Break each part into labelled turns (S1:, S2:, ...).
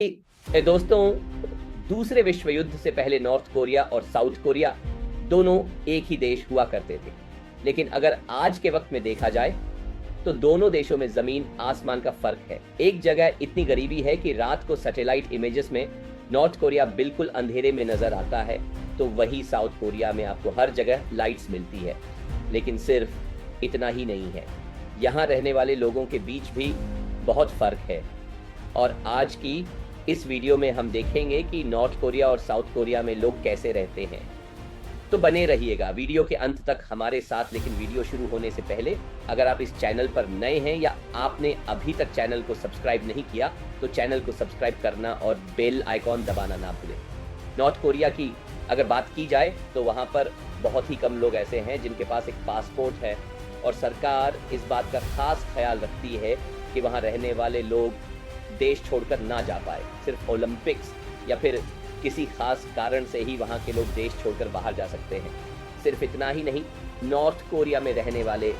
S1: दोस्तों, दूसरे विश्व युद्ध से पहले नॉर्थ कोरिया और साउथ कोरिया दोनों एक ही देश हुआ करते थे। लेकिन अगर आज के वक्त में देखा जाए तो दोनों देशों में जमीन आसमान का फर्क है। एक जगह इतनी गरीबी है कि रात को सैटेलाइट इमेजेस में नॉर्थ कोरिया बिल्कुल अंधेरे में नजर आता है, तो वही साउथ कोरिया में आपको हर जगह लाइट्स मिलती है। लेकिन सिर्फ इतना ही नहीं है, यहाँ रहने वाले लोगों के बीच भी बहुत फर्क है। और आज की इस वीडियो में हम देखेंगे कि नॉर्थ कोरिया और साउथ कोरिया में लोग कैसे रहते हैं। तो बने रहिएगा वीडियो के अंत तक हमारे साथ। लेकिन वीडियो शुरू होने से पहले अगर आप इस चैनल पर नए हैं या आपने अभी तक चैनल को सब्सक्राइब नहीं किया तो चैनल को सब्सक्राइब करना और बेल आइकॉन दबाना ना भूलें। नॉर्थ कोरिया की अगर बात की जाए तो वहाँ पर बहुत ही कम लोग ऐसे हैं जिनके पास एक पासपोर्ट है, और सरकार इस बात का खास ख्याल रखती है कि वहाँ रहने वाले लोग देश छोड़कर ना जा पाए। सिर्फ ओलंपिक्स या फिर किसी खास कारण से ही वहाँ के लोग देश छोड़कर बाहर जा सकते हैं। सिर्फ इतना ही नहीं, नॉर्थ कोरिया में रहने वाले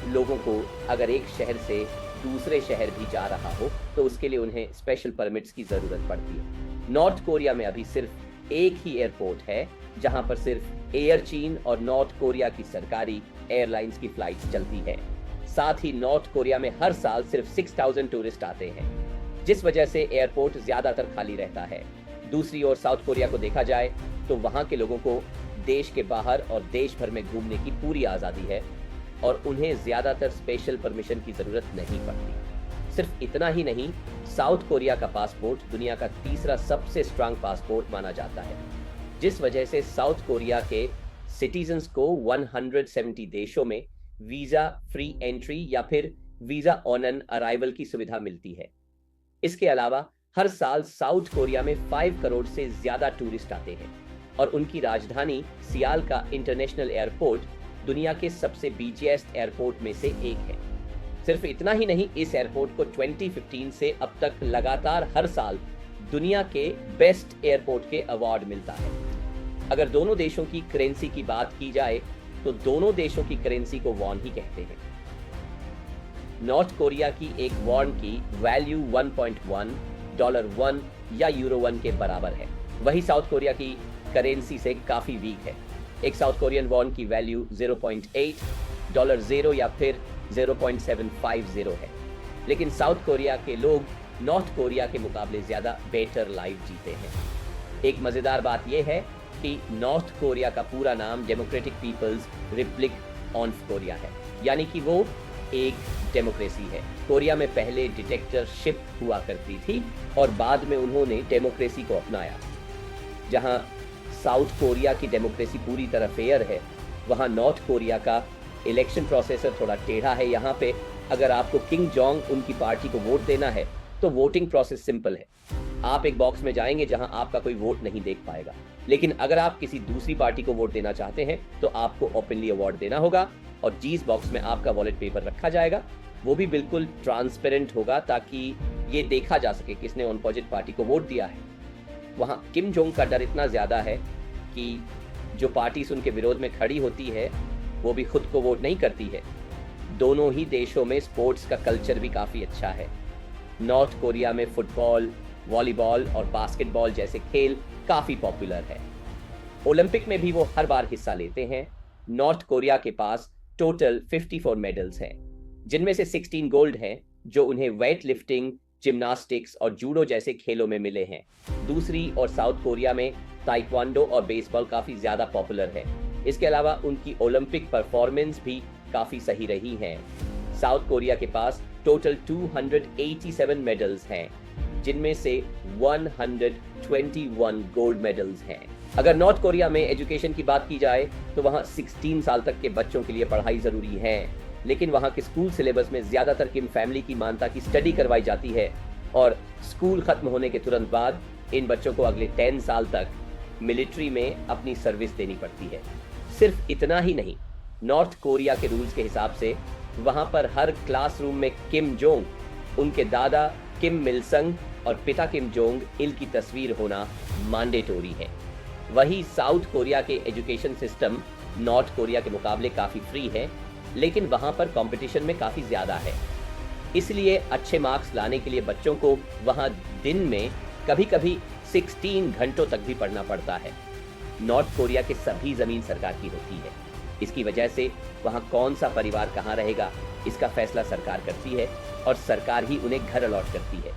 S1: लोगों को अगर एक शहर से दूसरे शहर भी जा रहा हो तो उसके लिए उन्हें स्पेशल परमिट्स की ज़रूरत पड़ती है। नॉर्थ कोरिया में अभी सिर्फ एक ही एयरपोर्ट है जहाँ पर सिर्फ एयर चीन और नॉर्थ कोरिया की सरकारी एयरलाइंस की फ्लाइट्स चलती है। साथ ही नॉर्थ कोरिया में हर साल सिर्फ 6000 टूरिस्ट आते हैं, जिस वजह से एयरपोर्ट ज़्यादातर खाली रहता है। दूसरी ओर साउथ कोरिया को देखा जाए तो वहाँ के लोगों को देश के बाहर और देश भर में घूमने की पूरी आज़ादी है और उन्हें ज़्यादातर स्पेशल परमिशन की ज़रूरत नहीं पड़ती। सिर्फ इतना ही नहीं, साउथ कोरिया का पासपोर्ट दुनिया का तीसरा सबसे स्ट्रांग पासपोर्ट माना जाता है, जिस वजह से साउथ कोरिया के सिटीजन्स को 170 देशों में वीज़ा फ्री एंट्री या फिर वीज़ा ऑन एन अराइवल की सुविधा मिलती है। इसके अलावा हर साल साउथ कोरिया में 5 करोड़ से ज्यादा टूरिस्ट आते हैं और उनकी राजधानी सियाल का इंटरनेशनल एयरपोर्ट दुनिया के सबसे बिजिएस्ट एयरपोर्ट में से एक है। सिर्फ इतना ही नहीं, इस एयरपोर्ट को 2015 से अब तक लगातार हर साल दुनिया के बेस्ट एयरपोर्ट के अवार्ड मिलता है। अगर दोनों देशों की करेंसी की बात की जाए तो दोनों देशों की करेंसी को वॉन ही कहते हैं। नॉर्थ कोरिया की एक वॉन की वैल्यू 1.1 डॉलर 1 या यूरो 1 के बराबर है, वही साउथ कोरिया की करेंसी से काफी वीक है। एक साउथ कोरियन वॉन की वैल्यू 0.8 डॉलर 0 या फिर 0.750 है। लेकिन साउथ कोरिया के लोग नॉर्थ कोरिया के मुकाबले ज्यादा बेटर लाइफ जीते हैं। एक मजेदार बात यह है कि नॉर्थ कोरिया का पूरा नाम democratic people's republic of Korea है, यानी कि वो एक डेमोक्रेसी है। कोरिया में पहले डिक्टेटरशिप हुआ करती थी और बाद में उन्होंने डेमोक्रेसी को अपनाया। जहां साउथ कोरिया की डेमोक्रेसी पूरी तरह फेयर है, वहां नॉर्थ कोरिया का इलेक्शन प्रोसेसर थोड़ा टेढ़ा है। यहाँ पे अगर आपको किम जोंग उनकी पार्टी को वोट देना है तो वोटिंग प्रोसेस सिंपल है। आप एक बॉक्स में जाएंगे जहां आपका कोई वोट नहीं देख पाएगा। लेकिन अगर आप किसी दूसरी पार्टी को वोट देना चाहते हैं तो आपको ओपनली अवार्ड देना होगा और जीस बॉक्स में आपका वॉलेट पेपर रखा जाएगा। वो भी बिल्कुल ट्रांसपेरेंट होगा ताकि ये देखा जा सके किसने ऑपोजिट पार्टी को वोट दिया है। वहाँ किम जोंग का डर इतना ज़्यादा है कि जो पार्टीज उनके विरोध में खड़ी होती है वो भी खुद को वोट नहीं करती है। दोनों ही देशों में स्पोर्ट्स का कल्चर भी काफ़ी अच्छा है। नॉर्थ कोरिया में फुटबॉल, वॉलीबॉल और बास्केटबॉल जैसे खेल काफ़ी पॉपुलर है। ओलंपिक में भी वो हर बार हिस्सा लेते हैं। नॉर्थ कोरिया के पास टोटल 54 मेडल्स हैं, जिनमें से 16 गोल्ड हैं जो उन्हें वेट लिफ्टिंग, जिम्नास्टिक्स और जूडो जैसे खेलों में मिले हैं। दूसरी और साउथ कोरिया में ताइक्वांडो और बेसबॉल काफ़ी ज़्यादा पॉपुलर है। इसके अलावा उनकी ओलंपिक परफॉर्मेंस भी काफ़ी सही रही हैं। साउथ कोरिया के पास टोटल 287 मेडल्स हैं, जिनमें से 121 गोल्ड मेडल्स हैं। अगर नॉर्थ कोरिया में एजुकेशन की बात की जाए तो वहाँ 16 साल तक के बच्चों के लिए पढ़ाई ज़रूरी है, लेकिन वहाँ के स्कूल सिलेबस में ज़्यादातर किम फैमिली की मानता की स्टडी करवाई जाती है और स्कूल ख़त्म होने के तुरंत बाद इन बच्चों को अगले 10 साल तक मिलिट्री में अपनी सर्विस देनी पड़ती है। सिर्फ इतना ही नहीं, नॉर्थ कोरिया के रूल्स के हिसाब से वहाँ पर हर क्लासरूम में किम जोंग, उनके दादा किम मिल संग और पिता किम जोंग इल की तस्वीर होना मैंडेटरी है। वही साउथ कोरिया के एजुकेशन सिस्टम नॉर्थ कोरिया के मुकाबले काफ़ी फ्री है, लेकिन वहाँ पर कंपटीशन में काफ़ी ज़्यादा है। इसलिए अच्छे मार्क्स लाने के लिए बच्चों को वहाँ दिन में कभी कभी 16 घंटों तक भी पढ़ना पड़ता है। नॉर्थ कोरिया के सभी जमीन सरकार की होती है। इसकी वजह से वहां कौन सा परिवार कहां रहेगा, इसका फैसला सरकार करती है और सरकार ही उन्हें घर अलॉट करती है।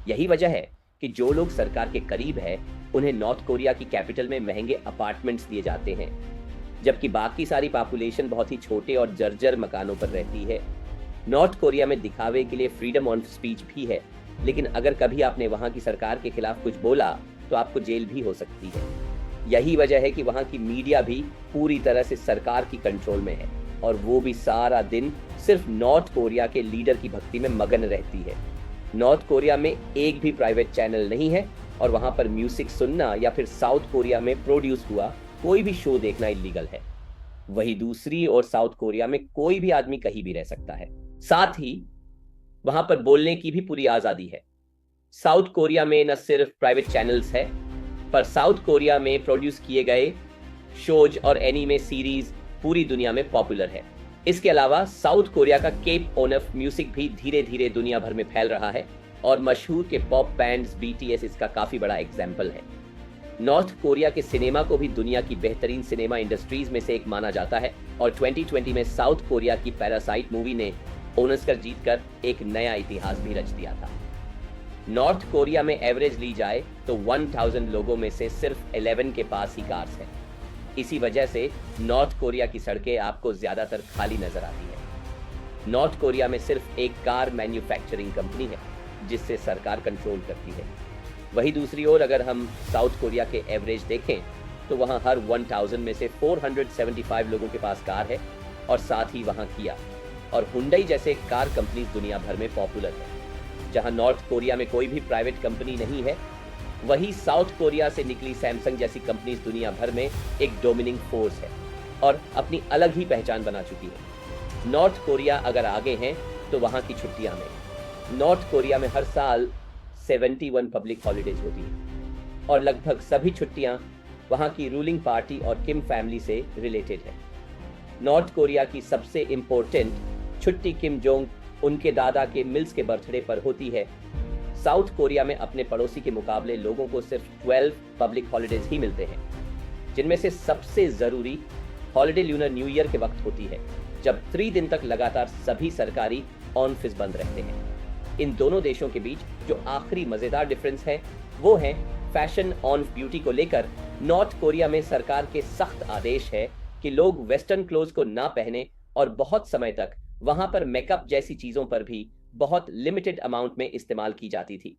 S1: यही वजह है कि जो लोग सरकार के करीब है उन्हें नॉर्थ कोरिया की कैपिटल में महंगे अपार्टमेंट्स दिए जाते हैं, जबकि बाकी सारी पॉपुलेशन बहुत ही छोटे और जर्जर मकानों पर रहती है। नॉर्थ कोरिया में दिखावे के लिए फ्रीडम ऑफ स्पीच भी है, लेकिन अगर कभी आपने वहां की सरकार के खिलाफ कुछ बोला तो आपको जेल भी हो सकती है। यही वजह है कि वहां की मीडिया भी पूरी तरह से सरकार की कंट्रोल में है और वो भी सारा दिन सिर्फ नॉर्थ कोरिया के लीडर की भक्ति में मगन रहती है। नॉर्थ कोरिया में एक भी प्राइवेट चैनल नहीं है और वहां पर म्यूजिक सुनना या फिर साउथ कोरिया में प्रोड्यूस हुआ कोई भी शो देखना इलीगल है। वही दूसरी ओर साउथ कोरिया में कोई भी आदमी कहीं भी रह सकता है, साथ ही वहां पर बोलने की भी पूरी आजादी है। साउथ कोरिया में न सिर्फ प्राइवेट चैनल्स है, पर साउथ कोरिया में प्रोड्यूस किए गए शोज और एनीमे सीरीज पूरी दुनिया में पॉपुलर है। इसके अलावा साउथ कोरिया का केप ओनफ म्यूजिक भी धीरे धीरे दुनिया भर में फैल रहा है और मशहूर के पॉप बैंड्स BTS इसका काफी बड़ा एग्जाम्पल है। नॉर्थ कोरिया के सिनेमा को भी दुनिया की बेहतरीन सिनेमा इंडस्ट्रीज में से एक माना जाता है और 2020 में साउथ कोरिया की पैरासाइट मूवी ने ऑस्कर जीतकर एक नया इतिहास भी रच दिया था। नॉर्थ कोरिया में एवरेज ली जाए तो 1000 लोगों में से सिर्फ 11 के पास ही कार्स हैं। इसी वजह से नॉर्थ कोरिया की सड़कें आपको ज्यादातर खाली नजर आती है। नॉर्थ कोरिया में सिर्फ एक कार मैन्युफैक्चरिंग कंपनी है जिससे सरकार कंट्रोल करती है। वही दूसरी ओर अगर हम साउथ कोरिया के एवरेज देखें तो वहां हर 1000 में से 475 लोगों के पास कार है और साथ ही वहां किया और हुंडई जैसे कार कंपनीज दुनिया भर में पॉपुलर है। जहां नॉर्थ कोरिया में कोई भी प्राइवेट कंपनी नहीं है, वही साउथ कोरिया से निकली सैमसंग जैसी कंपनीज दुनिया भर में एक डोमिनिंग फोर्स है और अपनी अलग ही पहचान बना चुकी है। नॉर्थ कोरिया अगर आगे हैं तो वहां की छुट्टियां में नॉर्थ कोरिया में हर साल 71 पब्लिक हॉलीडेज होती है और लगभग सभी छुट्टियां वहां की रूलिंग पार्टी और किम फैमिली से रिलेटेड है। नॉर्थ कोरिया की सबसे इंपॉर्टेंट छुट्टी किम जोंग उनके दादा के मिल्स के बर्थडे पर होती है। साउथ कोरिया में अपने पड़ोसी के मुकाबले लोगों को सिर्फ 12 पब्लिक हॉलीडेज ही मिलते हैं, जिनमें से सबसे जरूरी हॉलीडे ल्यूनर न्यू ईयर के वक्त होती है, जब 3 दिन तक लगातार सभी सरकारी ऑफिस बंद रहते हैं। इन दोनों देशों के बीच जो आखिरी मजेदार डिफरेंस है वो है फैशन ऑन ब्यूटी को लेकर। नॉर्थ कोरिया में सरकार के सख्त आदेश है कि लोग वेस्टर्न क्लोथ को ना पहने और बहुत समय तक वहां पर मेकअप जैसी चीजों पर भी बहुत लिमिटेड अमाउंट में इस्तेमाल की जाती थी।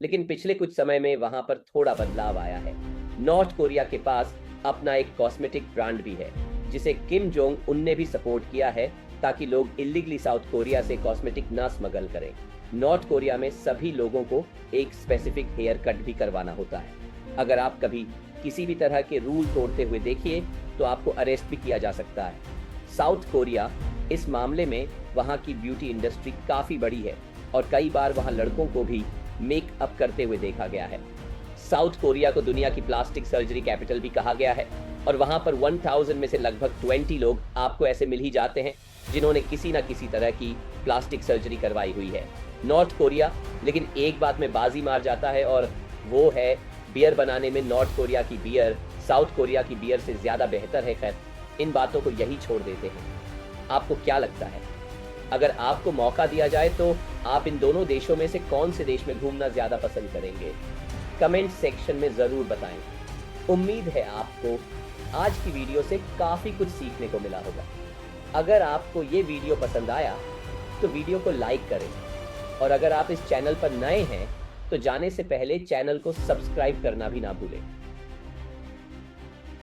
S1: लेकिन पिछले कुछ समय में वहां पर थोड़ा बदलाव आया है। नॉर्थ कोरिया के पास अपना एक कॉस्मेटिक ब्रांड भी है जिसे किम जोंग उन ने भी सपोर्ट किया है ताकि लोग इलीगली साउथ कोरिया से कॉस्मेटिक ना स्मगल करें। नॉर्थ कोरिया में सभी लोगों को एक स्पेसिफिक हेयर कट भी करवाना होता है। अगर आप कभी किसी भी तरह के रूल तोड़ते हुए देखिए तो आपको अरेस्ट भी किया जा सकता है। साउथ कोरिया इस मामले में वहां की ब्यूटी इंडस्ट्री काफी बड़ी है और कई बार वहां लड़कों को भी मेकअप करते हुए देखा गया है। साउथ कोरिया को दुनिया की प्लास्टिक सर्जरी कैपिटल भी कहा गया है और वहां पर 1000 में से लगभग 20 लोग आपको ऐसे मिल ही जाते हैं जिन्होंने किसी न किसी तरह की प्लास्टिक सर्जरी करवाई हुई है। नॉर्थ कोरिया लेकिन एक बात में बाजी मार जाता है और वो है बियर बनाने में नॉर्थ कोरिया की बियर साउथ कोरिया की बियर से ज्यादा बेहतर है। खैर, इन बातों को यही छोड़ देते हैं। आपको क्या लगता है, अगर आपको मौका दिया जाए तो आप इन दोनों देशों में से कौन से देश में घूमना ज्यादा पसंद करेंगे? कमेंट सेक्शन में जरूर बताएं। उम्मीद है आपको आज की वीडियो से काफी कुछ सीखने को मिला होगा। अगर आपको ये वीडियो पसंद आया तो वीडियो को लाइक करें और अगर आप इस चैनल पर नए हैं तो जाने से पहले चैनल को सब्सक्राइब करना भी ना भूलें।